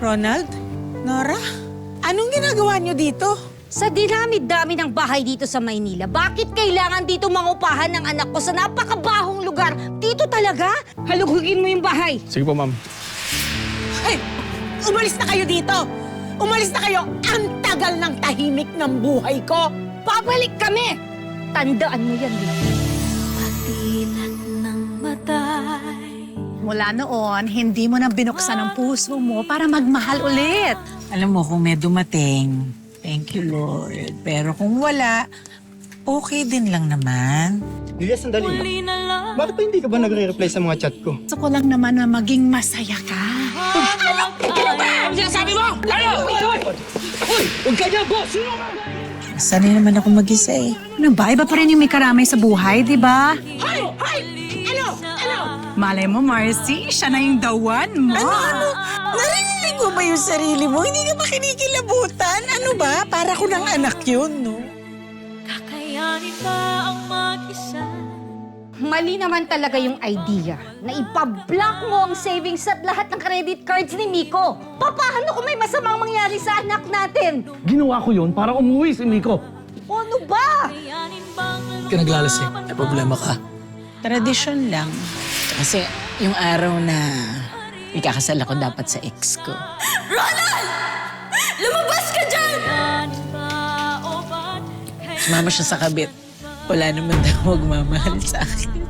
Ronald? Nora? Anong ginagawa niyo dito? Sa dinami-dami ng bahay dito sa Maynila, bakit kailangan dito mangupahan ng anak ko sa napakabahong lugar? Dito talaga? Halugugin mo yung bahay. Sige po, ma'am. Ay! Umalis na kayo dito! Umalis na kayo! Ang tagal ng tahimik ng buhay ko! Babalik kami! Tandaan mo yan, Vicky. Patilat ng matay. Mula noon, hindi mo na binuksan ang puso mo para magmahal ulit. Alam mo, kung may dumating, thank you, Lord. Pero kung wala, okay din lang naman. Lilia, sandali. Muli na lang. Bakit pa hindi ka ba nagre-reply sa mga chat ko? Gusto ko lang naman na maging masaya ka. Sanay naman ako mag-isa eh. Ano ba? Iba pa rin yung may karamay sa buhay, di ba? Malay mo, Marcy, siya na yung the one mo. Ano? Narinig mo ba yung sarili mo? Hindi ka ba kinikilabutan? Ano ba? Para ko ng anak yun, no? Kakayanin ba ang mag-isa? Mali naman talaga yung idea na ipablock mo ang savings at lahat ng credit cards ni Miko. Paano kung may masamang mangyari sa anak natin? Ginawa ko yun para umuwi si Miko. O ano ba? Kayanin bang Ka naglalasing. May problema ka. Tradisyon lang. Kasi yung araw na ikakasal ako dapat sa ex ko. lumabas ka dyan! Kayanin ba o ba't Sumama siya sa kabit. Wala naman daw magmamahal sa akin.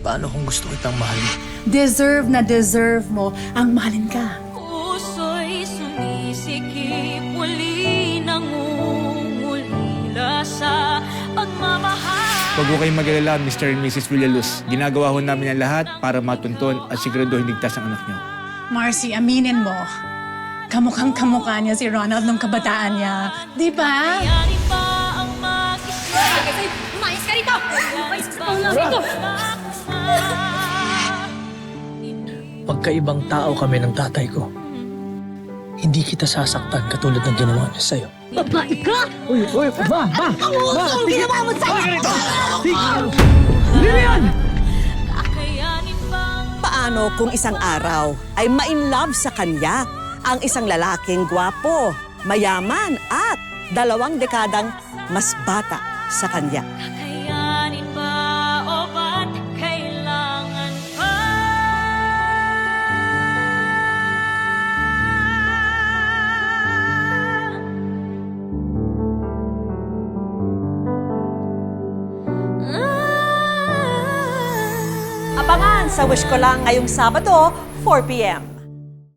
Paano kung gusto kitang mahalin? Deserve na deserve mo ang mahalin ka. puso'y sumisikip muli nangungulila sa pagmamahal? Huwag ko kayong mag-alala, Mr. and Mrs. Villaluz. Ginagawa ho namin ang lahat para matunton at siguraduhin ligtas ang anak niyo. Marcy, aminin mo. Kamukhang kamukha niya si Ronald nung kabataan niya. Di ba? Kayanin ba ang mag-isa? Umayos ka rito! Umayos ka sa Rito! Pagkaibang tao kami ng tatay ko. Hindi kita sasaktan katulad ng ginawa niya sa'yo. Babae ka! Uy, ma! Ang ginawa mo sa'yo! Kakayanin bang Paano kung isang araw ay ma-inlove sa kanya ang isang lalaking gwapo, mayaman at 2 dekadang mas bata sa kanya? kakayanin ba o ba't kailangan pa? Abangan sa Wish Ko Lang ngayong Sabado, 4 p.m.